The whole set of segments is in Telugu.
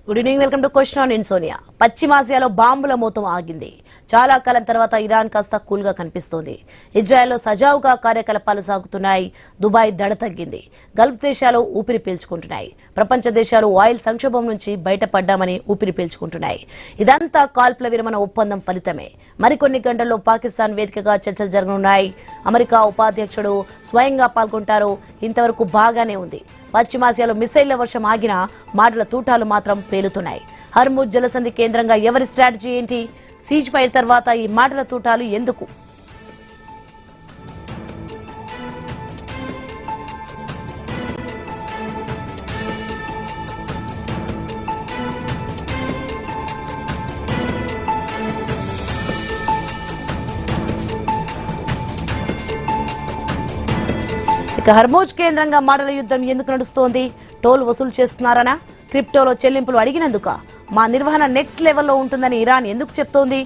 Good evening, welcome to question on insomnia. పశ్చిమాసియాలో బాంబుల మోతం ఆగింది. చాలా కాలం తర్వాత ఇరాన్ కాస్త కూల్ గా కనిపిస్తోంది. ఇజ్రాయెల్లో సజావుగా కార్యకలాపాలు సాగుతున్నాయి. దుబాయ్ దడ తగ్గింది. గల్ఫ్ దేశాలు ఊపిరి పీల్చుకుంటున్నాయి. ప్రపంచ దేశాలు ఆయిల్ సంక్షోభం నుంచి బయటపడ్డామని ఊపిరి పీల్చుకుంటున్నాయి. ఇదంతా కాల్పుల విరమణ ఒప్పందం ఫలితమే. మరికొన్ని గంటల్లో పాకిస్తాన్ వేదికగా చర్చలు జరగనున్నాయి. అమెరికా ఉపాధ్యక్షుడు స్వయంగా పాల్గొంటారు. ఇంతవరకు బాగానే ఉంది. పశ్చిమాసియాలో మిసైళ్ల వర్షం ఆగినా మాటల తూటాలు మాత్రం పేలుతున్నాయి. హర్ముజ్ జలసంధి కేంద్రంగా ఎవరి స్ట్రాటజీ ఏంటి? సీజ్ ఫైర్ తర్వాత ఈ మాటల తూటాలు ఎందుకు? ఇక హర్ముజ్ కేంద్రంగా మాటల యుద్ధం ఎందుకు నడుస్తోంది? టోల్ వసూలు చేస్తున్నారనా? క్రిప్టోలో చెల్లింపులు అడిగినందుక? మా నిర్వహణ నెక్స్ట్ లెవెల్లో ఉంటుందని ఇరాన్ ఎందుకు చెప్తోంది?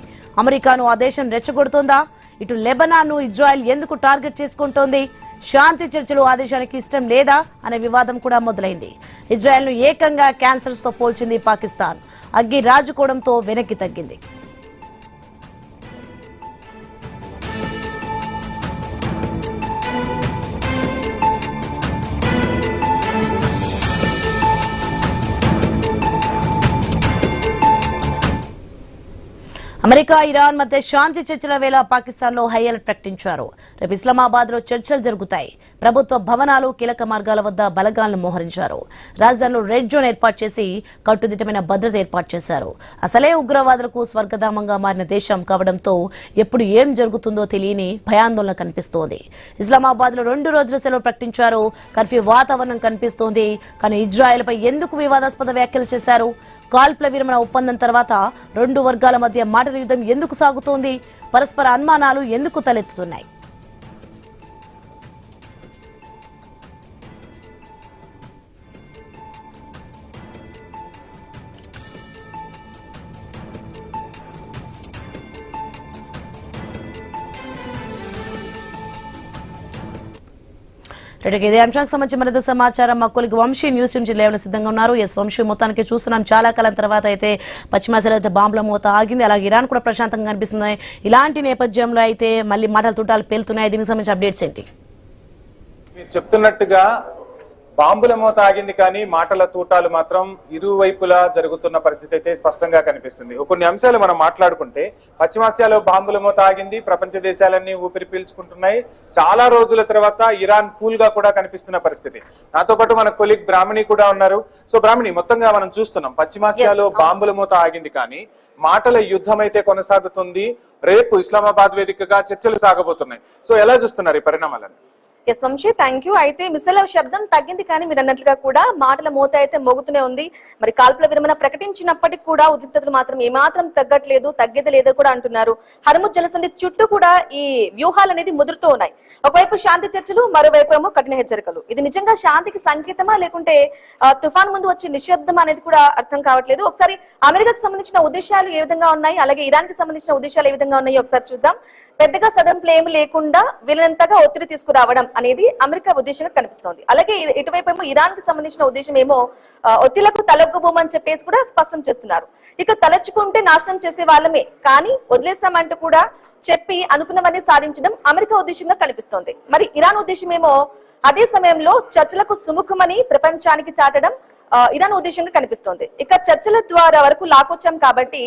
అమెరికాను ఆ దేశం రెచ్చగొడుతోందా? ఇటు లెబనాన్ను ఇజ్రాయెల్ ఎందుకు టార్గెట్ చేసుకుంటోంది? శాంతి చర్చలు ఆ దేశానికి ఇష్టం లేదా అనే వివాదం కూడా మొదలైంది. ఇజ్రాయెల్ను ఏకంగా క్యాన్సర్స్ తో పోల్చింది పాకిస్తాన్. అగ్గి రాజుకోవడంతో వెనక్కి తగ్గింది. అమెరికా ఇరాన్ మధ్య శాంతి చర్చల వేళ పాకిస్తాన్ లో హై అలర్ట్ ప్రకటించారు. రేపు ఇస్లామాబాద్ లో చర్చలు జరుగుతాయి. ప్రభుత్వ భవనాలు, కీలక మార్గాల వద్ద బలగాలను మోహరించారు. రాజధానిలో రెడ్ జోన్ ఏర్పాటు చేసి కట్టుదిట్టమైన భద్రత ఏర్పాటు చేశారు. అసలే ఉగ్రవాదులకు స్వర్గధామంగా మారిన దేశం కావడంతో ఎప్పుడు ఏం జరుగుతుందో తెలియని భయాందోళన కనిపిస్తోంది. ఇస్లామాబాద్ లో 2 రోజుల సెలవు ప్రకటించారు. కర్ఫ్యూ వాతావరణం కనిపిస్తోంది. కానీ ఇజ్రాయెల్ పై ఎందుకు వివాదాస్పద వ్యాఖ్యలు చేశారు? కాల్పుల విరమణ ఒప్పందం తర్వాత 2 వర్గాల మధ్య మాటల యుద్ధం ఎందుకు సాగుతోంది? పరస్పర అనుమానాలు ఎందుకు తలెత్తుతున్నాయి? ఇదే అంశానికి సంబంధించి మరింత సమాచారం మా కొలిగి వంశీ న్యూస్ నుంచి లేవని సిద్ధంగా ఉన్నారు. ఎస్ వంశీ, మొత్తానికి చూస్తున్నాం చాలా కాలం తర్వాత అయితే పశ్చిమాసియాలో అయితే బాంబుల మోత ఆగింది. అలాగే ఇరాన్ కూడా ప్రశాంతంగా కనిపిస్తుంది. ఇలాంటి నేపథ్యంలో అయితే మళ్ళీ మాటల తూటాలు పేలుతున్నాయి. దీనికి సంబంధించి అప్డేట్స్ ఏంటి? మీరు చెప్తున్నట్టుగా బాంబుల మోత ఆగింది, కానీ మాటల తూటాలు మాత్రం ఇరువైపులా జరుగుతున్న పరిస్థితి అయితే స్పష్టంగా కనిపిస్తుంది. కొన్ని అంశాలు మనం మాట్లాడుకుంటే, పశ్చిమాసియాలో బాంబుల మోత ఆగింది. ప్రపంచ దేశాలన్నీ ఊపిరి పీల్చుకుంటున్నాయి. చాలా రోజుల తర్వాత ఇరాన్ కూల్ గా కూడా కనిపిస్తున్న పరిస్థితి. నాతో పాటు మన కొలీగ్ బ్రాహ్మణి కూడా ఉన్నారు. సో బ్రాహ్మణి, మొత్తంగా మనం చూస్తున్నాం పశ్చిమాసియాలో బాంబుల మోత ఆగింది, కానీ మాటల యుద్ధం అయితే కొనసాగుతుంది. రేపు ఇస్లామాబాద్ వేదికగా చర్చలు సాగబోతున్నాయి. సో ఎలా చూస్తున్నారు ఈ పరిణామాలను? Yes Vamshi, thank you. అయితే మిసైల్ శబ్దం తగ్గింది, కానీ మీరు అన్నట్లుగా కూడా మాటల మోత అయితే మోగుతూనే ఉంది. మరి కాల్పుల విరమణ ప్రకటించినప్పటికీ కూడా ఉద్రిక్తతలు మాత్రం ఏమాత్రం తగ్గట్లేదు, తగ్గేది లేదో కూడా అంటున్నారు. హర్ముజ్ జలసంధి చుట్టూ కూడా ఈ వ్యూహాలు అనేది ముదురుతూ ఉన్నాయి. ఒకవైపు శాంతి చర్చలు, మరోవైపు ఏమో కఠిన హెచ్చరికలు. ఇది నిజంగా శాంతికి సంకేతమా, లేకుంటే తుఫాన్ ముందు వచ్చే నిశ్శబ్దం అనేది కూడా అర్థం కావట్లేదు. ఒకసారి అమెరికాకు సంబంధించిన ఉద్దేశాలు ఏ విధంగా ఉన్నాయి, అలాగే ఇరాన్ కి సంబంధించిన ఉద్దేశాలు ఏ విధంగా ఉన్నాయి ఒకసారి చూద్దాం. పెద్దగా సడన్ ప్లేమ్ లేకుండా వీళ్ళంతగా ఒత్తిడి తీసుకురావడం అనేది అమెరికా ఉద్దేశంగా కనిపిస్తోంది. అలాగే ఇటువైపు ఏమో ఇరాన్ కి సంబంధించిన ఉద్దేశం ఏమో ఒత్తిళ్లకు తలొగ్గబోమని చెప్పేసి కూడా స్పష్టం చేస్తున్నారు. ఇక తలచుకుంటే నాశనం చేసే వాళ్ళమే, కానీ వదిలేస్తామంటూ కూడా చెప్పి అనుకున్నవన్నీ సాధించడం అమెరికా ఉద్దేశంగా కనిపిస్తోంది. మరి ఇరాన్ ఉద్దేశం ఏమో అదే సమయంలో చర్చలకు సుముఖమని ప్రపంచానికి చాటడం ఇరాన్ ఉద్దేశంగా కనిపిస్తోంది. ఇక చర్చల ద్వారా వరకు లాకొచ్చాం కాబట్టి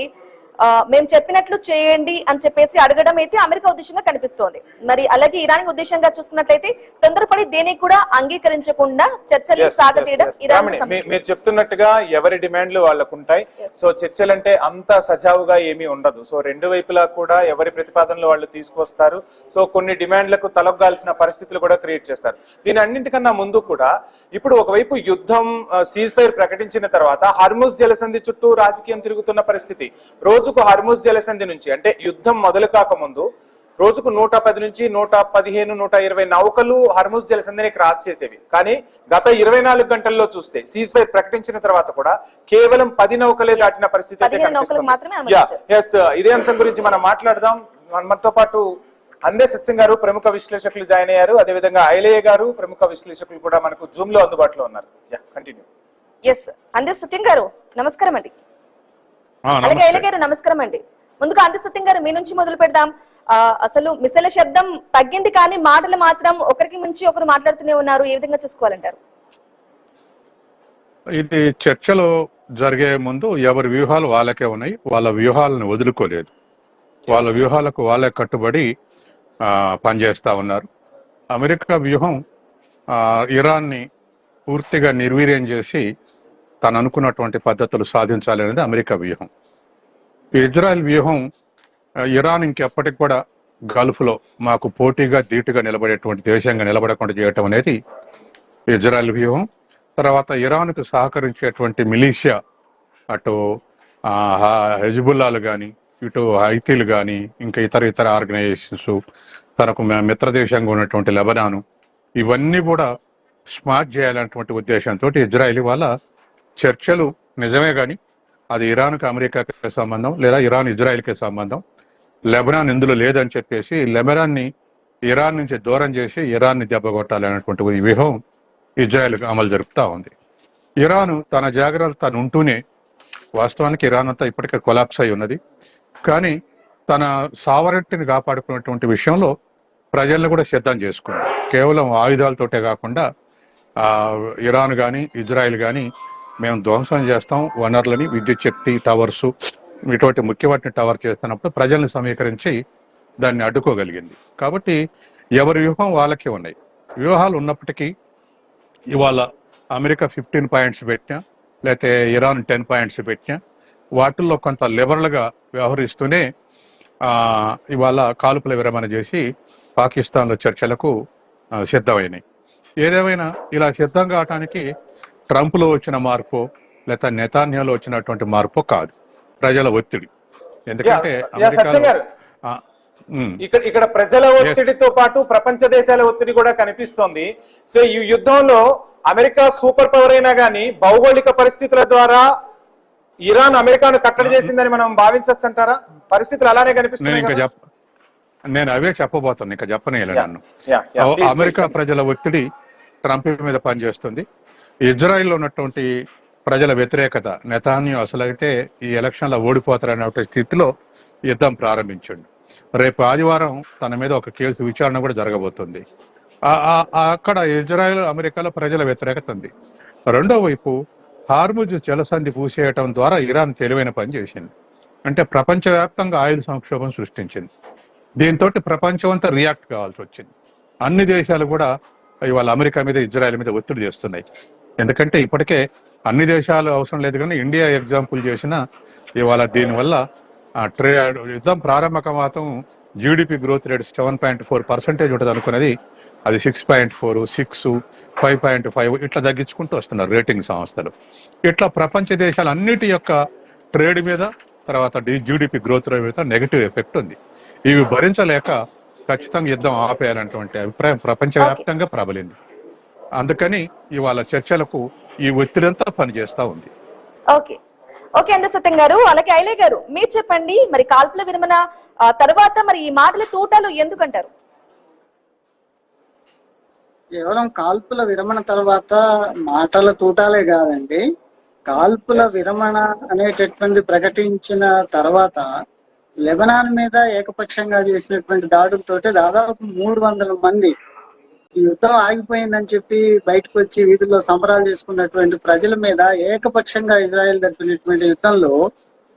మేము చెప్పినట్లు చేయండి అని చెప్పేసి అడగడం అయితే అమెరికా ఉద్దేశంగా కనిపిస్తోంది. మరి అలాగే ఇరాన్ ఉద్దేశంగా చూసుకున్నట్లయితే తొందరపడి దేనికి కూడా అంగీకరించకుండా చర్చలు సాగతీయడం ఇరాన్. మీరు చెప్తున్నట్టుగా ఎవరి డిమాండ్లు వాళ్ళకు ఉంటాయి. సో చర్చలంటే అంత సజావుగా ఏమీ ఉండదు. సో 2 వైపులా కూడా ఎవరి ప్రతిపాదనలు వాళ్ళు తీసుకొస్తారు. సో కొన్ని డిమాండ్లకు తలొగ్గాల్సిన పరిస్థితులు కూడా క్రియేట్ చేస్తారు. దీని అన్నింటికన్నా ముందు కూడా ఇప్పుడు ఒకవైపు యుద్ధం సీజ్ ఫైర్ ప్రకటించిన తర్వాత హర్ముజ్ జలసంధి చుట్టూ రాజకీయం తిరుగుతున్న పరిస్థితి. రోజుకు హర్ముజ్ జలసంధి నుంచి, అంటే యుద్ధం మొదలు కాకముందు రోజుకు 110 నుంచి 115, 120 నౌకలు హర్ముజ్ జలసంధిని క్రాస్ చేసేవి. కానీ గత 24 గంటల్లో చూస్తే సీజ్ ఫైర్ ప్రకటించిన తర్వాత కూడా కేవలం 10 నౌకలే దాటిన పరిస్థితి అయితే కనిపిస్తుంది. ఇదే అంశం గురించి మనం మాట్లాడదాం. మనతో పాటు అందే సత్యం గారు ప్రముఖ విశ్లేషకులు జాయిన్ అయ్యారు. అదేవిధంగా ఐలయ్య గారు ప్రముఖ విశ్లేషకులు కూడా మనకు జూమ్ లో అందుబాటులో ఉన్నారు. కంటిన్యూ. ఎస్ అందే సత్యం గారు నమస్కారం అండి. అలాగే ఐల గారు నమస్కారం అండి. ముందుగా అందే సత్యం గారు మీ నుంచి మొదలు పెడదాం. అసలు మిసైల్ శబ్దం తగ్గింది కానీ మాటలు మాత్రం ఒకరికి మించి ఒకరు మాట్లాడుతూనే ఉన్నారు. ఏ విధంగా చూసుకోవాలంటారు? ఇది చర్చలు జరిగే ముందు ఎవరి వ్యూహాలు వాళ్ళకే ఉన్నాయి. వాళ్ళ వ్యూహాలను వదులుకోలేదు. వాళ్ళ వ్యూహాలకు వాళ్ళే కట్టుబడి పనిచేస్తా ఉన్నారు. అమెరికా వ్యూహం ఇరాన్ని పూర్తిగా నిర్వీర్యం చేసి తను అనుకున్నటువంటి పద్ధతులు సాధించాలి అనేది అమెరికా వ్యూహం. ఇజ్రాయెల్ వ్యూహం ఇరాన్ ఇంకెప్పటికి కూడా గల్ఫ్లో మాకు పోటీగా ధీటుగా నిలబడేటువంటి దేశంగా నిలబడకుండా చేయటం అనేది ఇజ్రాయెల్ వ్యూహం. తర్వాత ఇరాన్కు సహకరించేటువంటి మిలీషియా అటు హెజ్బుల్లాలు కానీ ఇటు హైతీలు కానీ ఇంకా ఇతర ఆర్గనైజేషన్స్, తనకు మిత్రదేశంగా ఉన్నటువంటి లెబనాను, ఇవన్నీ కూడా స్మార్ట్ చేయాలన్నటువంటి ఉద్దేశంతో ఇజ్రాయెల్ వాళ్ళ చర్చలు నిజమే కానీ అది ఇరాన్కి అమెరికాకి సంబంధం లేదా ఇరాన్ ఇజ్రాయెల్కి సంబంధం, లెబనాన్ ఇందులో లేదని చెప్పేసి లెబనాన్ని ఇరాన్ నుంచి దూరం చేసి ఇరాన్ని దెబ్బకొట్టాలనేటువంటి వ్యూహం ఇజ్రాయెల్ అమలు జరుపుతూ ఉంది. ఇరాన్ తన జాగ్రత్త తను ఉంటూనే, వాస్తవానికి ఇరాన్ అంతా ఇప్పటికే కొలాప్స్ అయి ఉన్నది, కానీ తన సావరెంటిని కాపాడుకున్నటువంటి విషయంలో ప్రజలను కూడా సిద్ధం చేసుకుంది. కేవలం ఆయుధాలతోటే కాకుండా ఇరాన్ కానీ ఇజ్రాయెల్ కానీ మేము ధ్వంసం చేస్తాం వనరులని, విద్యుత్ శక్తి టవర్సు ఇటువంటి ముఖ్యమైన టవర్ చేస్తున్నప్పుడు ప్రజల్ని సమీకరించి దాన్ని అడ్డుకోగలిగింది. కాబట్టి ఎవరి వ్యూహం వాళ్ళకే ఉన్నాయి. వ్యూహాలు ఉన్నప్పటికీ ఇవాళ అమెరికా 15 పాయింట్స్ పెట్టినా లేకపోతే ఇరాన్ 10 పాయింట్స్ పెట్టినా వాటిల్లో కొంత లిబరల్గా వ్యవహరిస్తూనే ఇవాళ కాల్పుల విరమణ చేసి పాకిస్తాన్లో చర్చలకు సిద్ధమైనాయి. ఏదేమైనా ఇలా సిద్ధం కావటానికి ట్రంప్లో వచ్చిన మార్పు లేదా నెతాన్యాలో వచ్చినటువంటి మార్పు కాదు, ప్రజల ఒత్తిడి. ఎందుకంటే ఇక్కడ ప్రజల ఒత్తిడితో పాటు ప్రపంచ దేశాల ఒత్తిడి కూడా కనిపిస్తోంది. సో ఈ యుద్ధంలో అమెరికా సూపర్ పవర్ అయినా కానీ భౌగోళిక పరిస్థితుల ద్వారా ఇరాన్ అమెరికాను కట్టడి చేసిందని మనం భావించవచ్చు అంటారా? పరిస్థితులు అలానే కనిపిస్తున్నాయి. నేను అవే చెప్పబోతాను, ఇంకా చెప్పనేయాలి నన్ను. అమెరికా ప్రజల ఒత్తిడి ట్రంప్ మీద పనిచేస్తుంది. ఇజ్రాయిల్లో ఉన్నటువంటి ప్రజల వ్యతిరేకత, నెతాన్యాహు అసలైతే ఈ ఎలక్షన్లో ఓడిపోతారనే స్థితిలో యుద్ధం ప్రారంభించండి. రేపు ఆదివారం తన మీద ఒక కేసు విచారణ కూడా జరగబోతుంది. అక్కడ ఇజ్రాయెల్ అమెరికాలో ప్రజల వ్యతిరేకత ఉంది. రెండో వైపు హార్ముజ్ జలసంధి పూసేయటం ద్వారా ఇరాన్ తెలివైన పని చేసింది. అంటే ప్రపంచవ్యాప్తంగా ఆయిల్ సంక్షోభం సృష్టించింది. దీంతో ప్రపంచం అంతా రియాక్ట్ కావాల్సి వచ్చింది. అన్ని దేశాలు కూడా ఇవాళ అమెరికా మీద ఇజ్రాయెల్ మీద ఒత్తిడి చేస్తున్నాయి. ఎందుకంటే ఇప్పటికే అన్ని దేశాలు అవసరం లేదు కానీ ఇండియా ఎగ్జాంపుల్ చేసిన ఇవాళ దీనివల్ల యుద్ధం ప్రారంభక మాత్రం జీడిపి గ్రోత్ రేట్ 7.4% ఉంటుంది అనుకున్నది అది 6.4, 6, 5.5 ఇట్లా తగ్గించుకుంటూ వస్తున్నారు రేటింగ్ సంస్థలు. ఇట్లా ప్రపంచ దేశాలు అన్నిటి యొక్క ట్రేడ్ మీద తర్వాత జీడిపి గ్రోత్ రేట్ మీద నెగిటివ్ ఎఫెక్ట్ ఉంది. ఇవి భరించలేక ఖచ్చితంగా యుద్ధం ఆపేయాలన్నటువంటి అభిప్రాయం ప్రపంచవ్యాప్తంగా ప్రబలింది. అందుకని ఇవాళ చర్చలకు ఈ ఒత్తిడంతా పనిచేస్తా ఉంది. ఓకే ఓకే అంద సత్యం గారు, అలాగే ఐలే గారు మీరు చెప్పండి, మరి కాల్పుల విరమణ తర్వాత మరి ఈ మాటల తూటాలు ఎందుకంటారు? కేవలం కాల్పుల విరమణ తర్వాత మాటల తూటాలే కాదండి, కాల్పుల విరమణ అనేటటువంటి ప్రకటించిన తర్వాత లెబనాన్ మీద ఏకపక్షంగా చేసినటువంటి దాడులతోటి దాదాపు 300 మంది ఈ యుద్ధం ఆగిపోయిందని చెప్పి బయటకు వచ్చి వీధుల్లో సంబరాలు చేసుకున్నటువంటి ప్రజల మీద ఏకపక్షంగా ఇజ్రాయెల్ జరిపినటువంటి యుద్ధంలో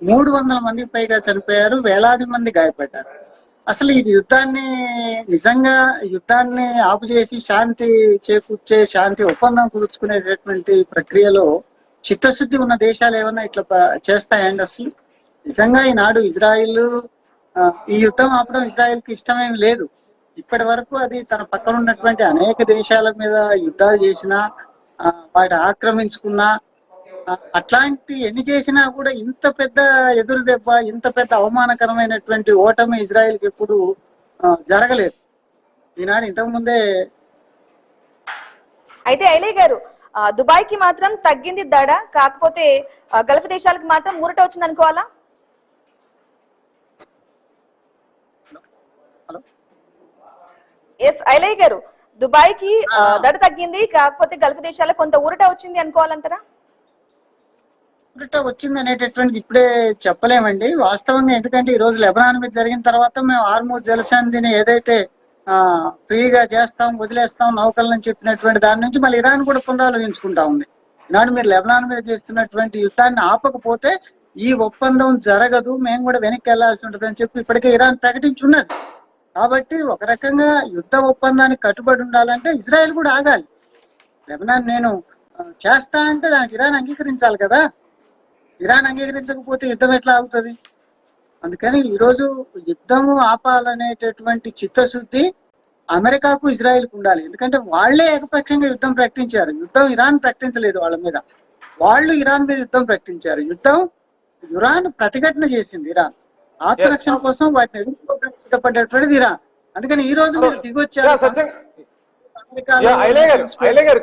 300 మందికి పైగా చనిపోయారు, వేలాది మంది గాయపడ్డారు. అసలు ఈ యుద్ధాన్ని నిజంగా యుద్ధాన్ని ఆపు చేసి శాంతి చేకూర్చే శాంతి ఒప్పందం కుదుర్చుకునేటటువంటి ప్రక్రియలో చిత్తశుద్ధి ఉన్న దేశాలు ఏమన్నా ఇట్లా చేస్తాయండి? అసలు నిజంగా ఈనాడు ఇజ్రాయిల్ ఈ యుద్ధం ఆపడం ఇజ్రాయిల్కి ఇష్టమేమి లేదు. ఇప్పటి వరకు అది తన పక్కన ఉన్నటువంటి అనేక దేశాల మీద యుద్ధాలు చేసినా వాటి ఆక్రమించుకున్నా అట్లాంటి ఎన్ని చేసినా కూడా ఇంత పెద్ద ఎదురు దెబ్బ, ఇంత పెద్ద అవమానకరమైనటువంటి ఓటమి ఇజ్రాయెల్కి ఎప్పుడు జరగలేదు ఈనాడు ఇంతకు ముందే. అయితే ఐలే గారు, దుబాయ్ కి మాత్రం తగ్గింది దడ, కాకపోతే గల్ఫ్ దేశాలకు మాత్రం ఊరట వచ్చింది అనుకోవాలా? ఎస్ ఐలే గారు, దుబాయ్ కి దడ తగ్గింది, కాకపోతే గల్ఫ్ దేశాలకు కొంత ఊరట వచ్చింది అనుకోవాలంటారా? వచ్చింది అనేటటువంటిది ఇప్పుడే చెప్పలేమండి వాస్తవంగా. ఎందుకంటే ఈ రోజు లెబనాన్ మీద జరిగిన తర్వాత మేము ఆర్మూజ్ జలసంధిని ఏదైతే ఫ్రీగా చేస్తాం వదిలేస్తాం నౌకలని చెప్పినటువంటి దాని నుంచి మళ్ళీ ఇరాన్ కూడా పునరాలోచించుకుంటా ఉంది. ఈనాడు మీరు లెబనాన్ మీద చేస్తున్నటువంటి యుద్ధాన్ని ఆపకపోతే ఈ ఒప్పందం జరగదు, మేము కూడా వెనక్కి వెళ్లాల్సి ఉంటుంది అని చెప్పి ఇప్పటికే ఇరాన్ ప్రకటించున్నది. కాబట్టి ఒక రకంగా యుద్ధ ఒప్పందానికి కట్టుబడి ఉండాలంటే ఇజ్రాయెల్ కూడా ఆగాలి. లెబనాన్ నేను చేస్తా అంటే దానికి ఇరాన్ అంగీకరించాలి కదా. ఇరాన్ అంగీకరించకపోతే యుద్ధం ఎట్లా ఆగుతుంది? అందుకని ఈరోజు యుద్ధము ఆపాలనేటటువంటి చిత్తశుద్ధి అమెరికాకు ఇజ్రాయెల్కు ఉండాలి. ఎందుకంటే వాళ్లే ఏకపక్షంగా యుద్ధం ప్రకటించారు. యుద్ధం ఇరాన్ ప్రకటించలేదు వాళ్ళ మీద, వాళ్ళు ఇరాన్ మీద యుద్ధం ప్రకటించారు. యుద్ధం ఇరాన్ ప్రతిఘటన చేసింది. ఇరాన్ ఆత్మరక్షణ కోసం వాటిని ఎదుర్కోవడానికి సిద్ధపడ్డటువంటిది ఇరాన్. అందుకని ఈ రోజు మీరు దిగొచ్చారు.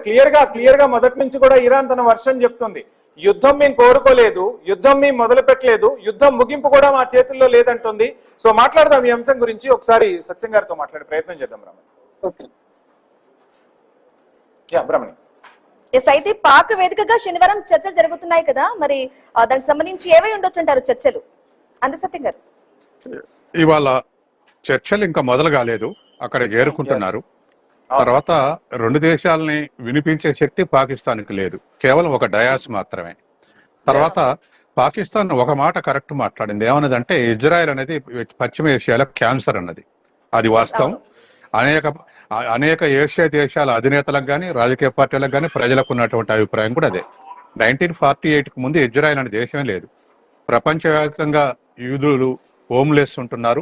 క్లియర్ గా మొదటి నుంచి కూడా ఇరాన్ తన వర్షం చెప్తుంది, యుద్ధం మేము కోరుకోలేదు, యుద్ధం మేము మొదలు పెట్టలేదు, యుద్ధం ముగింపు కూడా మా చేతుల్లో లేదంటుంది. సో మాట్లాడదాం ఈ అంశం గురించి. ఒకసారి సత్యం గారితో మాట్లాడే ప్రయత్నం చేద్దాం. బ్రహ్మణి అయితే పాక్ వేదికగా శనివారం చర్చలు జరుగుతున్నాయి కదా, మరి దానికి సంబంధించి ఏవై ఉండొచ్చు అంటారు చర్చలు? అంతే సత్యం గారు. ఇవాళ చర్చలు ఇంకా మొదలు కాలేదు, అక్కడ చేరుకుంటున్నారు. తర్వాత రెండు దేశాలని వినిపించే శక్తి పాకిస్తాన్కి లేదు, కేవలం ఒక డయాస్ మాత్రమే. తర్వాత పాకిస్తాన్ ఒక మాట కరెక్ట్ మాట్లాడింది, ఏమన్నదంటే ఇజ్రాయెల్ అనేది పశ్చిమ ఏషియాలో క్యాన్సర్ అన్నది. అది వాస్తవం. అనేక ఏషియా దేశాల అధినేతలకు కానీ రాజకీయ పార్టీలకు కానీ ప్రజలకు ఉన్నటువంటి అభిప్రాయం కూడా అదే. 1948కు ముందు ఇజ్రాయెల్ అనే దేశమే లేదు. ప్రపంచవ్యాప్తంగా యూదులు హోమ్లెస్ ఉంటున్నారు.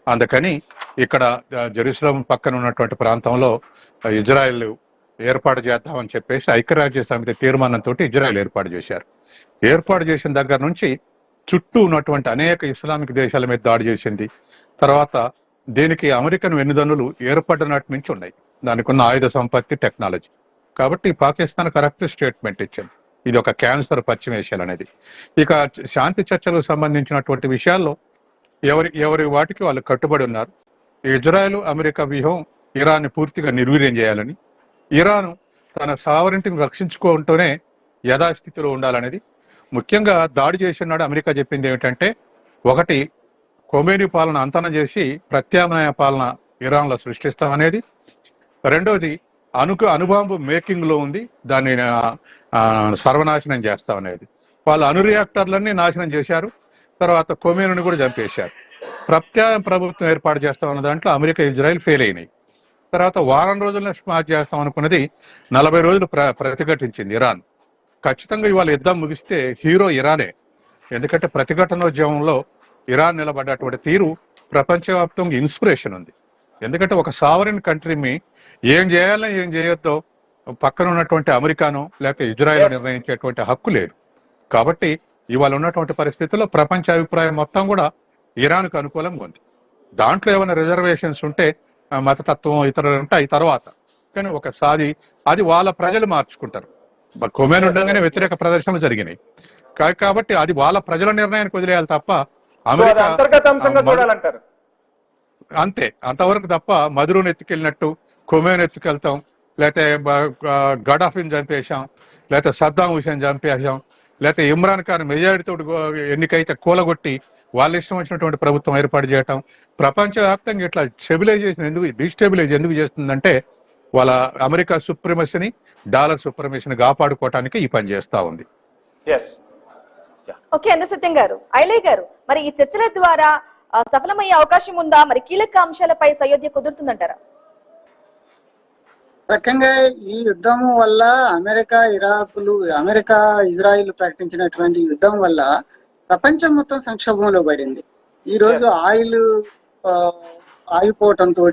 అందుకని ఇక్కడ జెరూసలం పక్కన ఉన్నటువంటి ప్రాంతంలో ఇజ్రాయెల్ ఏర్పాటు చేద్దామని చెప్పేసి ఐక్యరాజ్య సమితి తీర్మానంతో ఇజ్రాయెల్ ఏర్పాటు చేశారు. ఏర్పాటు చేసిన దగ్గర నుంచి చుట్టూ ఉన్నటువంటి అనేక ఇస్లామిక్ దేశాల మీద దాడి చేసింది. తర్వాత దీనికి అమెరికన్ వెన్నుదన్నులు ఏర్పడినట్టు నుంచి ఉన్నాయి, దానికి ఉన్న ఆయుధ సంపత్తి, టెక్నాలజీ. కాబట్టి పాకిస్తాన్ కరెక్ట్ స్టేట్మెంట్ ఇచ్చింది, ఇది ఒక క్యాన్సర్ పశ్చిమ ఏషియాలో అనేది. ఇక శాంతి చర్చలకు సంబంధించినటువంటి విషయాల్లో ఎవరి వాటికి వాళ్ళు కట్టుబడి ఉన్నారు. ఇజ్రాయెల్ అమెరికా వ్యూహం ఇరాన్ని పూర్తిగా నిర్వీర్యం చేయాలని, ఇరాన్ తన సావరింటిని రక్షించుకుంటూనే యథాస్థితిలో ఉండాలనేది. ముఖ్యంగా దాడి చేసినాడు అమెరికా చెప్పింది ఏమిటంటే, ఒకటి ఖొమేనీ పాలన అంతనం చేసి ప్రత్యామ్నాయ పాలన ఇరాన్లో సృష్టిస్తామనేది. రెండవది అణుబాంబు మేకింగ్ లో ఉంది, దాన్ని సర్వనాశనం చేస్తామనేది. వాళ్ళ అణు రియాక్టర్లన్నీ నాశనం చేశారు, తర్వాత ఖొమేనీని కూడా చంపేశారు. ప్రత్యామ్నాయ ప్రభుత్వం ఏర్పాటు చేస్తామన్న దాంట్లో అమెరికా ఇజ్రాయెల్ ఫెయిల్ అయినాయి. తర్వాత వారం రోజుల్లో స్మార్ట్ చేస్తాం అనుకున్నది 40 రోజులు ప్రతిఘటించింది ఇరాన్. ఖచ్చితంగా ఇవాళ యుద్ధం ముగిస్తే హీరో ఇరానే. ఎందుకంటే ప్రతిఘటనోద్యమంలో ఇరాన్ నిలబడ్డటువంటి తీరు ప్రపంచవ్యాప్తంగా ఇన్స్పిరేషన్ ఉంది. ఎందుకంటే ఒక సావరిన్ కంట్రీని ఏం చేయాలో ఏం చేయొద్దో పక్కన ఉన్నటువంటి అమెరికాను లేకపోతే ఇజ్రాయెల్ నిర్ణయించేటువంటి హక్కు లేదు. కాబట్టి ఇవాళ ఉన్నటువంటి పరిస్థితుల్లో ప్రపంచ అభిప్రాయం మొత్తం కూడా ఇరాన్కు అనుకూలంగా ఉంది. దాంట్లో ఏమైనా రిజర్వేషన్స్ ఉంటే మతతత్వం ఇతరులు ఉంటాయి తర్వాత, కానీ ఒకసారి అది వాళ్ళ ప్రజలు మార్చుకుంటారు. ఖొమేనీ ఉండగానే వ్యతిరేక ప్రదర్శనలు జరిగినాయి కాబట్టి అది వాళ్ళ ప్రజల నిర్ణయానికి వదిలేయాలి తప్ప అమెరికా అంతే, అంతవరకు తప్ప మధురుని ఎత్తుకెళ్ళినట్టు ఖొమేనీ ఎత్తుకెళ్తాం, లేకపోతే గడాఫీని చంపేశాం, లేకపోతే సద్దాం హుసేన్ చంపేశాం, లేకపోతే ఇమ్రాన్ ఖాన్ మెజారిటీతో ఎన్నికైతే కూలగొట్టి వాళ్ళ ఇష్టం వచ్చినటువంటి ప్రభుత్వం ఏర్పాటు చేయటం. ప్రపంచవ్యాప్తంగా ఇట్లా డిస్టెబిలైజ్ ఎందుకు చేస్తుందంటే వాళ్ళ అమెరికా సుప్రీమసీని, డాలర్ సుప్రీమసీని కాపాడుకోవటానికి ఈ పని చేస్తా ఉంది. ఓకే అంద సత్యం గారు, ఐలయ్య గారు, మరి ఈ చర్చల ద్వారా సఫలమయ్యే అవకాశం ఉందా? మరి కీలక అంశాలపై సయోధ్య కుదురుతుందంటారా? రకంగా ఈ యుద్ధం వల్ల అమెరికా ఇజ్రాయిల్ ప్రకటించినటువంటి యుద్ధం వల్ల ప్రపంచం మొత్తం సంక్షోభంలో పడింది. ఈ రోజు ఆయిల్ ఆగిపోవటంతో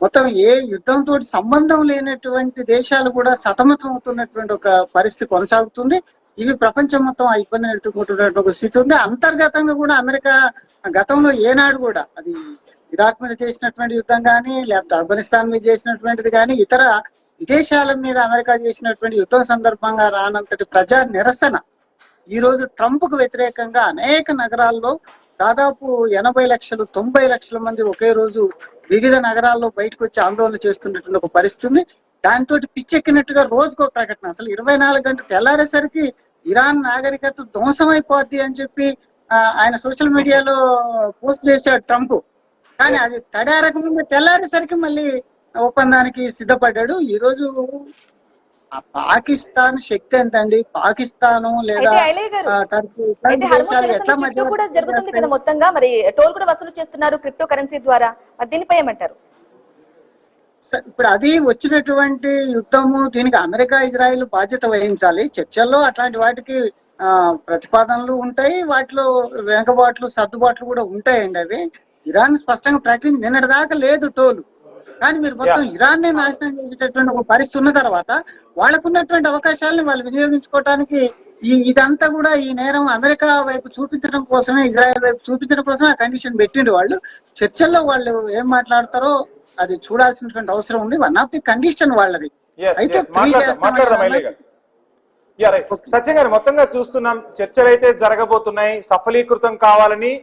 మొత్తం ఏ యుద్ధంతో సంబంధం లేనటువంటి దేశాలు కూడా సతమతం అవుతున్నటువంటి ఒక పరిస్థితి కొనసాగుతుంది. ఇవి ప్రపంచం మొత్తం ఆ ఇబ్బందిని ఎదుర్కొంటున్నటువంటి ఒక స్థితి ఉంది. అంతర్గతంగా కూడా అమెరికా గతంలో ఏనాడు కూడా అది ఇరాక్ మీద చేసినటువంటి యుద్ధం కానీ లేకపోతే ఆఫ్ఘనిస్తాన్ మీద చేసినటువంటిది కానీ ఇతర విదేశాల మీద అమెరికా చేసినటువంటి యుద్ధం సందర్భంగా రానంతటి ప్రజా నిరసన ఈ రోజు ట్రంప్ కు వ్యతిరేకంగా అనేక నగరాల్లో దాదాపు 80 లక్షలు 90 లక్షల మంది ఒకే రోజు వివిధ నగరాల్లో బయటకు వచ్చి ఆందోళన చేస్తున్నటువంటి ఒక పరిస్థితి ఉంది. దాంతో పిచ్చెక్కినట్టుగా రోజుకో ప్రకటన, అసలు 24 గంటలు తెల్లారేసరికి ఇరాన్ నాగరికత ధ్వంసమైపోద్ది అని చెప్పి ఆయన సోషల్ మీడియాలో పోస్ట్ చేశాడు ట్రంప్. కానీ అది తడారక ముందు తెల్లారేసరికి మళ్ళీ ఒప్పందానికి సిద్ధపడ్డాడు. ఈ రోజు పాకిస్తాన్ శక్తి ఎంతండి? పాకిస్తాను లేదా టర్కీ ఎట్లా మధ్య కూడా జరుగుతుంది కదా మొత్తంగా, మరి టోల్ కూడా వసూలు చేస్తున్నారు క్రిప్టో కరెన్సీ ద్వారా, మరి దీనిపై ఏమంటారు? ఇప్పుడు అది వచ్చినటువంటి యుద్ధము, దీనికి అమెరికా ఇజ్రాయిల్ బాధ్యత వహించాలి. చర్చల్లో అట్లాంటి వాటికి ప్రతిపాదనలు ఉంటాయి, వాటిలో వెనకబాట్లు సర్దుబాట్లు కూడా ఉంటాయండి. అవి ఇరాన్ స్పష్టంగా ప్రకటించి నిన్నటి దాకా లేదు టోలు, కానీ మీరు మొత్తం ఇరాన్ నే నాశనం చేసేటటువంటి ఒక పరిస్థితి ఉన్న తర్వాత వాళ్ళకున్నటువంటి అవకాశాలను వాళ్ళు వినియోగించుకోవడానికి ఇదంతా కూడా ఈ నేరం అమెరికా వైపు చూపించడం కోసమే, ఇజ్రాయెల్ వైపు చూపించడం కోసమే ఆ కండిషన్ పెట్టిండ్రు వాళ్ళు. చర్చల్లో వాళ్ళు ఏం మాట్లాడతారో అది చూడాల్సినటువంటి అవసరం ఉంది. వన్ ఆఫ్ ది కండిషన్ వాళ్ళది. అయితే సత్యం గారు, మొత్తంగా చూస్తున్నాం చర్చలు అయితే జరగబోతున్నాయి, సఫలీకృతం కావాలని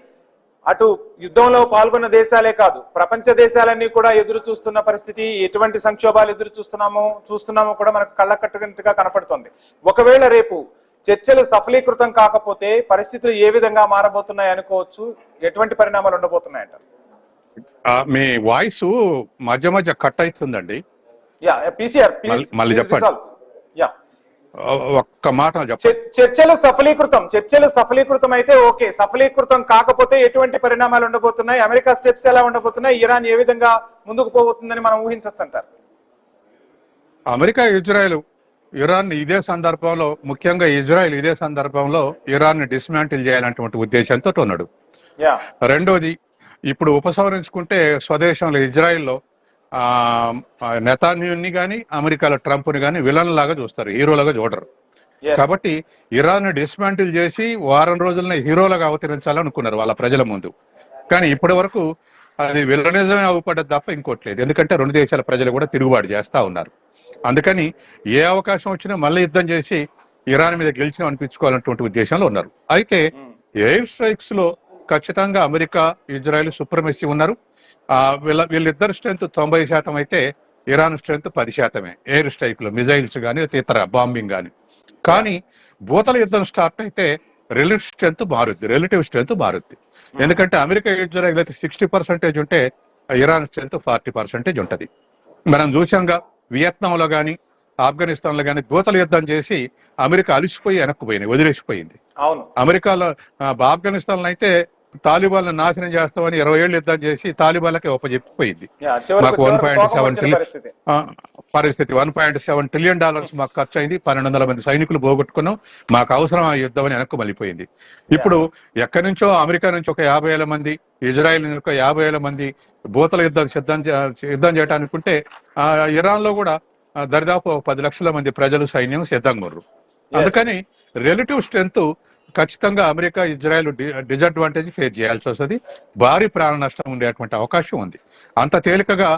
అటు యుద్ధంలో పాల్గొన్న దేశాలే కాదు ప్రపంచ దేశాలన్నీ కూడా ఎదురు చూస్తున్న పరిస్థితి. ఎటువంటి సంక్షోభాలు ఎదురు చూస్తున్నామో కూడా మనకు కళ్ళ కట్టుగా కనపడుతుంది. ఒకవేళ రేపు చర్చలు సఫలీకృతం కాకపోతే పరిస్థితులు ఏ విధంగా మారబోతున్నాయి అనుకోవచ్చు? ఎటువంటి పరిణామాలు ఉండబోతున్నాయంటారు? మీ వాయిస్ మధ్య మధ్య కట్ అవుతుందండి. మళ్ళీ చెప్పండి, ఒక్క మాట చెప్పండి. చర్చలు సఫలీకృతం అయితే ఓకే, సఫలీకృతం కాకపోతే ఎటువంటి పరిణామాలు ఉండబోతున్నాయి? అమెరికా స్టెప్స్ ఎలా ఉండబోతున్నాయి? ఇరాన్ ఏ విధంగా ముందుకు పోబోతుందని మనం ఊహించవచ్చు అంటారు? అమెరికా ఇరాన్ ఇదే సందర్భంలో, ముఖ్యంగా ఇజ్రాయెల్ ఇదే సందర్భంలో ఇరాన్ ని డిస్మాంటిల్ చేయాలన్నటువంటి ఉద్దేశంతో ఉన్నాడు. రెండోది, ఇప్పుడు ఉపసంహరించుకుంటే స్వదేశంలో ఇజ్రాయెల్లో నెతాన్యాహుని కానీ అమెరికాలో ట్రంప్ని కానీ విలన్ లాగా చూస్తారు, హీరోలాగా చూడరు. కాబట్టి ఇరాన్ ని డిస్మాంటిల్ చేసి వారం రోజులనే హీరోలాగా అవతరించాలనుకున్నారు వాళ్ళ ప్రజల ముందు. కానీ ఇప్పటి వరకు అది విలనిజమే అవ్వపడ్డది తప్ప ఇంకోట్లేదు. ఎందుకంటే రెండు దేశాల ప్రజలు కూడా తిరుగుబాటు చేస్తా ఉన్నారు. అందుకని ఏ అవకాశం వచ్చినా మళ్ళీ యుద్ధం చేసి ఇరాన్ మీద గెలిచిన అనిపించుకోవాలన్నటువంటి ఉద్దేశంలో ఉన్నారు. అయితే ఎయిర్ స్ట్రైక్స్ లో ఖచ్చితంగా అమెరికా ఇజ్రాయెల్ సుప్రమసీ ఉన్నారు. వీళ్ళిద్దరు స్ట్రెంత్ 90% అయితే ఇరాన్ స్ట్రెంత్ 10%. ఎయిర్ స్ట్రైక్ లో మిజైల్స్ కానీ ఇతర బాంబింగ్ కానీ. కానీ భూతల యుద్ధం స్టార్ట్ అయితే రిలేటివ్ స్ట్రెంత్ మారుద్ది. ఎందుకంటే అమెరికా ఇజ్రాయెల్ అయితే 60% ఉంటే ఇరాన్ స్ట్రెంత్ 40% ఉంటది. మనం చూసాంగా వియత్నాంలో కానీ ఆఫ్ఘనిస్తాన్ లో కానీ భూతల యుద్ధం చేసి అమెరికా అలిసిపోయి వదిలేసిపోయింది. అమెరికాలో ఆఫ్ఘనిస్తాన్ లో అయితే తాలిబాన్ నాశనం చేస్తామని 20 ఏళ్ళు యుద్ధం చేసి తాలిబాన్లకే ఒప్పజెప్పిపోయింది. మాకు 1.7 ట్రిలియన్ డాలర్స్ మాకు ఖర్చు అయింది, 1200 మంది సైనికులు పోగొట్టుకున్నాం, మాకు అవసరం ఆ యుద్ధం అని వెనక్కు మళ్ళీపోయింది. ఇప్పుడు ఎక్కడి నుంచో అమెరికా నుంచి ఒక 50,000 మంది, ఇజ్రాయెల్ నుంచి ఒక 50,000 మంది భూతల యుద్ధం చేయటానికుంటే ఇరాన్ లో కూడా దరిదాపు 10 లక్షల మంది ప్రజలు సైన్యం సిద్ధంగా ఉన్నారు. అందుకని రిలేటివ్ స్ట్రెంత్ ఖచ్చితంగా అమెరికా ఇజ్రాయెల్ డిజడ్వాంటేజ్ ఫేస్ చేయాల్సి వస్తుంది. భారీ ప్రాణ నష్టం ఉండేటువంటి అవకాశం ఉంది. అంత తేలికగా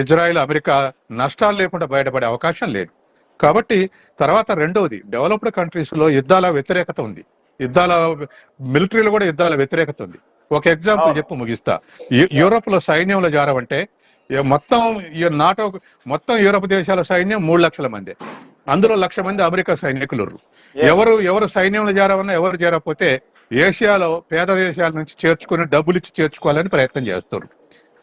ఇజ్రాయెల్ అమెరికా నష్టాలు లేకుండా బయటపడే అవకాశం లేదు. కాబట్టి తర్వాత రెండవది, డెవలప్డ్ కంట్రీస్ లో యుద్ధాల వ్యతిరేకత ఉంది, మిలిటరీలో కూడా యుద్ధాల వ్యతిరేకత ఉంది. ఒక ఎగ్జాంపుల్ చెప్పు ముగిస్తా. యూరోప్ లో సైన్యంలో జారవంటే మొత్తం యూరోప్ దేశాల సైన్యం 3 లక్షల మంది, అందులో 1,00,000 మంది అమెరికా సైనికులు. ఎవరు సైన్యంలో చేరవన్నా ఎవరు చేరకపోతే ఏషియాలో పేద దేశాల నుంచి చేర్చుకుని డబ్బులు ఇచ్చి చేర్చుకోవాలని ప్రయత్నం చేస్తారు.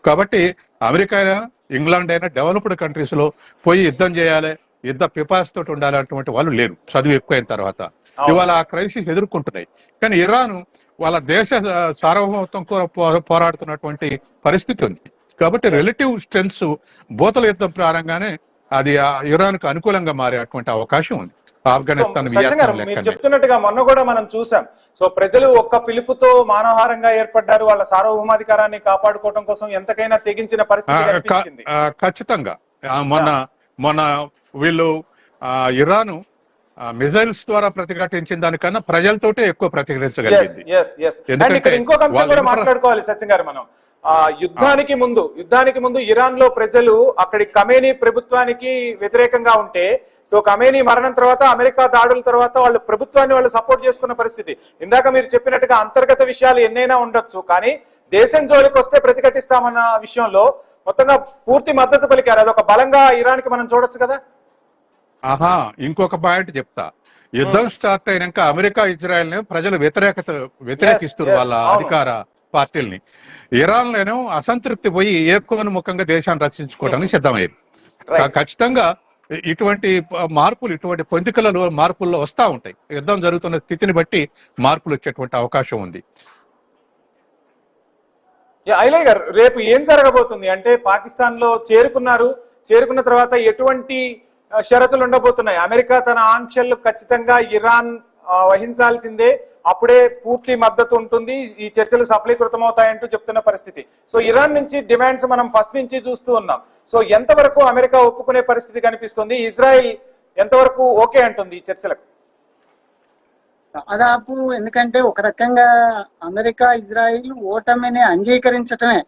కాబట్టి అమెరికా అయినా ఇంగ్లాండ్ అయినా డెవలప్డ్ కంట్రీస్ లో పోయి యుద్ధం చేయాలి, యుద్ధ పిపాసతో ఉండాలన్నటువంటి వాళ్ళు లేరు చదువు ఎక్కువైన తర్వాత. ఇవాళ ఆ క్రైసిస్ ఎదుర్కొంటున్నాయి. కానీ ఇరాన్ వాళ్ళ దేశ సార్వభౌమత్వం పోరాడుతున్నటువంటి పరిస్థితి ఉంది. కాబట్టి రిలేటివ్ స్ట్రెంగ్స్ భూతల యుద్ధం ప్రారంభంగానే అది ఇరాన్ కు అనుకూలంగా మారేటువంటి అవకాశం ఉంది. ఆఫ్ఘనిస్తాన్ మీరు చెప్తున్నట్టుగా మొన్న కూడా మనం చూసాం. సో ప్రజలు ఒక్క పిలుపుతో మానవహారంగా ఏర్పడ్డారు, వాళ్ళ సార్వభౌమాధికారాన్ని కాపాడుకోవడం కోసం ఎంతకైనా తెగించిన పరిస్థితి. ఖచ్చితంగా మొన్న వీళ్ళు ఇరాన్ మిజైల్స్ ద్వారా ప్రతిఘటించిన దానికన్నా ప్రజలతోటే ఎక్కువ ప్రతిఘటించగలిగింది. ఇంకొక అంశం కూడా మాట్లాడుకోవాలి సత్యం గారు. మనం యుద్ధానికి ముందు ఇరాన్ లో ప్రజలు అక్కడి ఖమేనీ ప్రభుత్వానికి వ్యతిరేకంగా ఉంటే, సో ఖమేనీ మరణం తర్వాత అమెరికా దాడుల తర్వాత వాళ్ళు ప్రభుత్వాన్ని వాళ్ళు సపోర్ట్ చేసుకున్న పరిస్థితి. ఇందాక మీరు చెప్పినట్టుగా అంతర్గత విషయాలు ఎన్నైనా ఉండొచ్చు, కానీ దేశం జోలికి వస్తే ప్రతిఘటిస్తామన్న విషయంలో మొత్తంగా పూర్తి మద్దతు పలికారు. అదొక బలంగా ఇరాన్ కి మనం చూడొచ్చు కదా. ఆహా, ఇంకొక పాయింట్ చెప్తా. యుద్ధం స్టార్ట్ అయినాక అమెరికా ఇజ్రాయెల్ ని ప్రజలు వ్యతిరేకిస్తారు వాళ్ళ అధికార పార్టీల్ని. ఇరాన్ లోనూ అసంతృప్తి పోయి ఏకోన్ముఖంగా దేశాన్ని రక్షించుకోవడానికి సిద్ధమయ్యింది. ఖచ్చితంగా ఇటువంటి మార్పులు, ఇటువంటి పొందికలలో మార్పుల్లో వస్తూ ఉంటాయి. యుద్ధం జరుగుతున్న స్థితిని బట్టి మార్పులు వచ్చేటువంటి అవకాశం ఉంది. ఐలయ్య గారు, రేపు ఏం జరగబోతుంది అంటే పాకిస్తాన్ లో చేరుకున్న తర్వాత ఎటువంటి షరతులు ఉండబోతున్నాయి? అమెరికా తన ఆంక్షలు ఖచ్చితంగా ఇరాన్ వహించాల్సిందే, అప్పుడే పూర్తి మద్దతు ఉంటుంది, ఈ చర్చలు సఫలీకృతం అవుతాయంటూ చెప్తున్న పరిస్థితి. సో ఇరాన్ నుంచి డిమాండ్స్ మనం ఫస్ట్ నుంచి చూస్తూ ఉన్నాం. సో ఎంతవరకు అమెరికా ఒప్పుకునే పరిస్థితి కనిపిస్తుంది? ఇజ్రాయెల్ ఎంతవరకు ఓకే అంటుంది ఈ చర్చలకు? దాదాపు ఎందుకంటే ఒక రకంగా అమెరికా ఇజ్రాయిల్ ఓటమిని అంగీకరించటమే,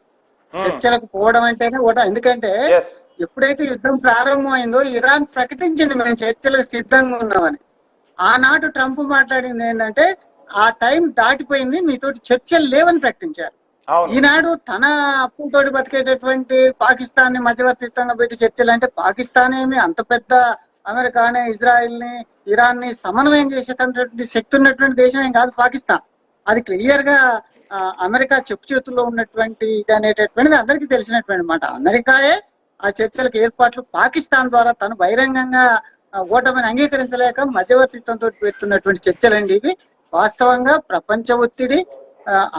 చర్చలకు పోవడం అంటేనే ఓటమి. ఎందుకంటే ఎప్పుడైతే యుద్ధం ప్రారంభమైందో ఇరాన్ ప్రకటించింది మేము చర్చలకు సిద్ధంగా ఉన్నామని. ఆనాడు ట్రంప్ మాట్లాడింది ఏంటంటే ఆ టైం దాటిపోయింది, మీతోటి చర్చలు లేవని ప్రకటించారు. ఈనాడు తన అప్పులతోటి బతికేటటువంటి పాకిస్తాన్ ని మధ్యవర్తిత్వంగా పెట్టి చర్చలు అంటే, పాకిస్తాన్ ఏమి అంత పెద్ద అమెరికాని ఇజ్రాయిల్ ని ఇరాన్ ని సమన్వయం చేసేటటువంటి శక్తి ఉన్నటువంటి దేశం ఏం కాదు పాకిస్తాన్. అది క్లియర్ గా అమెరికా చెప్పు చేతుల్లో ఉన్నటువంటి ఇది అనేటటువంటిది అందరికీ తెలిసినటువంటి మాట. అమెరికాయే ఆ చర్చలకు ఏర్పాట్లు పాకిస్తాన్ ద్వారా తను బహిరంగంగా ఓటమిని అంగీకరించలేక మధ్యవర్తిత్వంతో పెడుతున్నటువంటి చర్చలండి ఇవి. వాస్తవంగా ప్రపంచ ఒత్తిడి,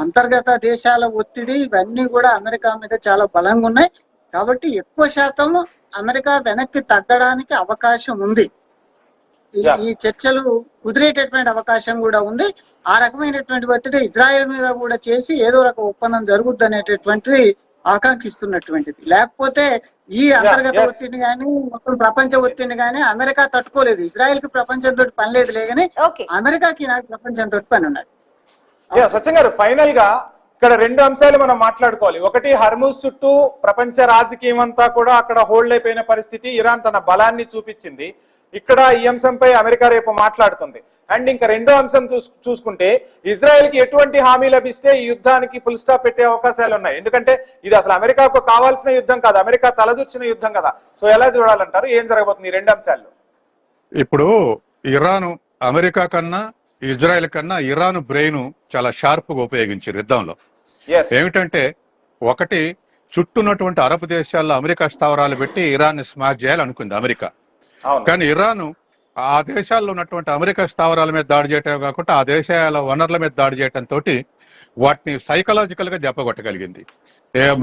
అంతర్గత దేశాల ఒత్తిడి ఇవన్నీ కూడా అమెరికా మీద చాలా బలంగా ఉన్నాయి. కాబట్టి ఎక్కువ శాతం అమెరికా వెనక్కి తగ్గడానికి అవకాశం ఉంది. ఈ చర్చలు కుదిరేటటువంటి అవకాశం కూడా ఉంది. ఆ రకమైనటువంటి ఒత్తిడి ఇజ్రాయెల్ మీద కూడా చేసి ఏదో రకం ఒప్పందం జరుగుద్ది అనేటటువంటిది ఆకాంక్షిస్తున్నటువంటిది. లేకపోతే ఈ అంతర్గత ఒత్తిడిని కానీ మొత్తం ప్రపంచ ఒత్తిడిని కానీ అమెరికా తట్టుకోలేదు. ఇజ్రాయెల్ కి ప్రపంచంతో పని లేదులే కానీ అమెరికాకి నాకు ప్రపంచంతో పని ఉన్నది. సత్యం గారు, ఫైనల్ గా ఇక్కడ రెండు అంశాలు మనం మాట్లాడుకోవాలి. ఒకటి, హర్మూజ్ చుట్టూ ప్రపంచ రాజకీయం అంతా కూడా అక్కడ హోల్డ్ అయిపోయిన పరిస్థితి, ఇరాన్ తన బలాన్ని చూపించింది. ఇక్కడ ఈ అంశంపై అమెరికా రేపు మాట్లాడుతుంది. అండ్ ఇంకా రెండో అంశం చూసుకుంటే ఇజ్రాయెల్ కి ఎటువంటి హామీ లభిస్తే ఈ యుద్ధానికి ఫుల్ స్టాప్ పెట్టే అవకాశాలు ఉన్నాయి? ఎందుకంటే ఇది అసలు అమెరికాకు కావాల్సిన యుద్ధం కాదు, అమెరికా తలదూర్చిన యుద్ధం కదా. సో ఎలా చూడాలంటారు? ఏం జరగబోతుంది ఈ రెండు అంశాల్లో? ఇప్పుడు ఇరాన్ అమెరికా కన్నా ఇజ్రాయెల్ కన్నా ఇరాన్ బ్రెయిన్ చాలా షార్ప్ గా ఉపయోగించారు యుద్ధంలో. ఏమిటంటే, ఒకటి, చుట్టూన్నటువంటి అరబ్ దేశాల్లో అమెరికా స్థావరాలు పెట్టి ఇరాన్ ని స్మాష్ చేయాలనుకుంది అమెరికా. కానీ ఇరాన్ ఆ దేశాల్లో ఉన్నటువంటి అమెరికా స్థావరాల మీద దాడి చేయటం కాకుండా ఆ దేశాల వనరుల మీద దాడి చేయటంతో వాటిని సైకలాజికల్ గా దెబ్బకొట్టగలిగింది.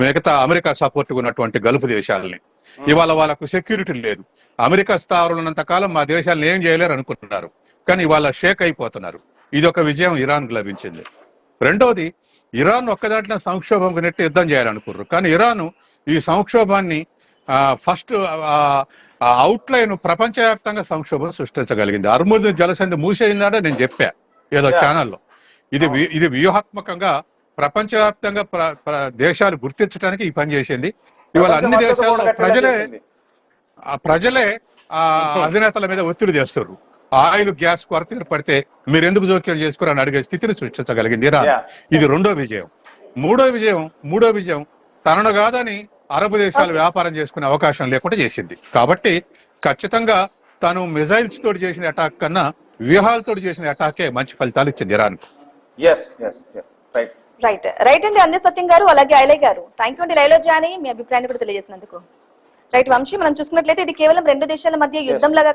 మిగతా అమెరికా సపోర్ట్ ఉన్నటువంటి గల్ఫ్ దేశాలని. ఇవాళ వాళ్ళకు సెక్యూరిటీ లేదు. అమెరికా స్థావరాలు ఉన్నంత కాలం మా దేశాలను ఏం చేయలేరు అనుకుంటున్నారు, కానీ ఇవాళ షేక్ అయిపోతున్నారు. ఇది ఒక విజయం ఇరాన్ కు లభించింది. రెండోది, ఇరాన్ ఒక్కదాంట్లో సంక్షోభం నెట్టి యుద్ధం చేయాలనుకున్నారు, కానీ ఇరాన్ ఈ సంక్షోభాన్ని ఫస్ట్ అవుట్లైన్ ప్రపంచవ్యాప్తంగా సంక్షోభం సృష్టించగలిగింది. హర్ముజ్ జలసంధి మూసేయిందంటే నేను చెప్పా ఏదో ఛానల్లో. ఇది వ్యూహాత్మకంగా ప్రపంచవ్యాప్తంగా దేశాలు గుర్తించడానికి ఈ పని చేసింది. ఇవాళ అన్ని దేశాల్లో ప్రజలే అధినేతల మీద ఒత్తిడి చేస్తారు. ఆయిల్ గ్యాస్ కొరత ఏర్పడితే మీరు ఎందుకు జోక్యం చేసుకోరు అని అడిగే స్థితిని సృష్టించగలిగింది ఇరాన్. ఇది రెండో విజయం. మూడో విజయం తనను కాదని అరబ్ దేశాలు వ్యాపారం చేసుకునే అవకాశం లేకుండా చేసింది. కాబట్టి ఖచ్చితంగా తను మిజైల్స్ తోటి చేసిన అటాక్ కన్నా వ్యూహాలతో చేసిన అటాకే మంచి ఫలితాలు ఇచ్చింది ఇరాన్. రైట్ అండి, అందే సత్యం గారు, అలాగే ఐలయ్య గారు, థ్యాంక్ యూ అండి లైవ్లో జాయిన్ అయ్యి మీ అభిప్రాయాన్ని కూడా తెలియజేసినందుకు. రైట్ వంశీ, మనం చూసుకున్నట్లయితే ఇది కేవలం రెండు దేశాల మధ్య యుద్ధం లాగా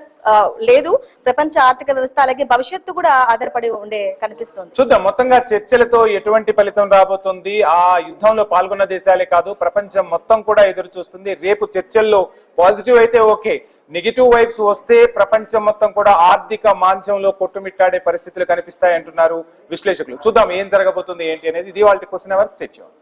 లేదు, ప్రపంచ ఆర్థిక వ్యవస్థ అలాగే భవిష్యత్తు కూడా ఆధారపడి ఉండే కనిపిస్తుంది. చూద్దాం మొత్తంగా చర్చలతో ఎటువంటి ఫలితం రాబోతుంది. ఆ యుద్ధంలో పాల్గొన్న దేశాలే కాదు, ప్రపంచం మొత్తం కూడా ఎదురు చూస్తుంది. రేపు చర్చల్లో పాజిటివ్ అయితే ఓకే, నెగిటివ్ వైబ్స్ వస్తే ప్రపంచం మొత్తం కూడా ఆర్థిక మాంద్యంలో కొట్టుమిట్టాడే పరిస్థితులు కనిపిస్తాయంటున్నారు విశ్లేషకులు. చూద్దాం ఏం జరగబోతుంది ఏంటి అనేది. ఇది వాళ్ళ క్వశ్చన్ అవర్. Stay tuned.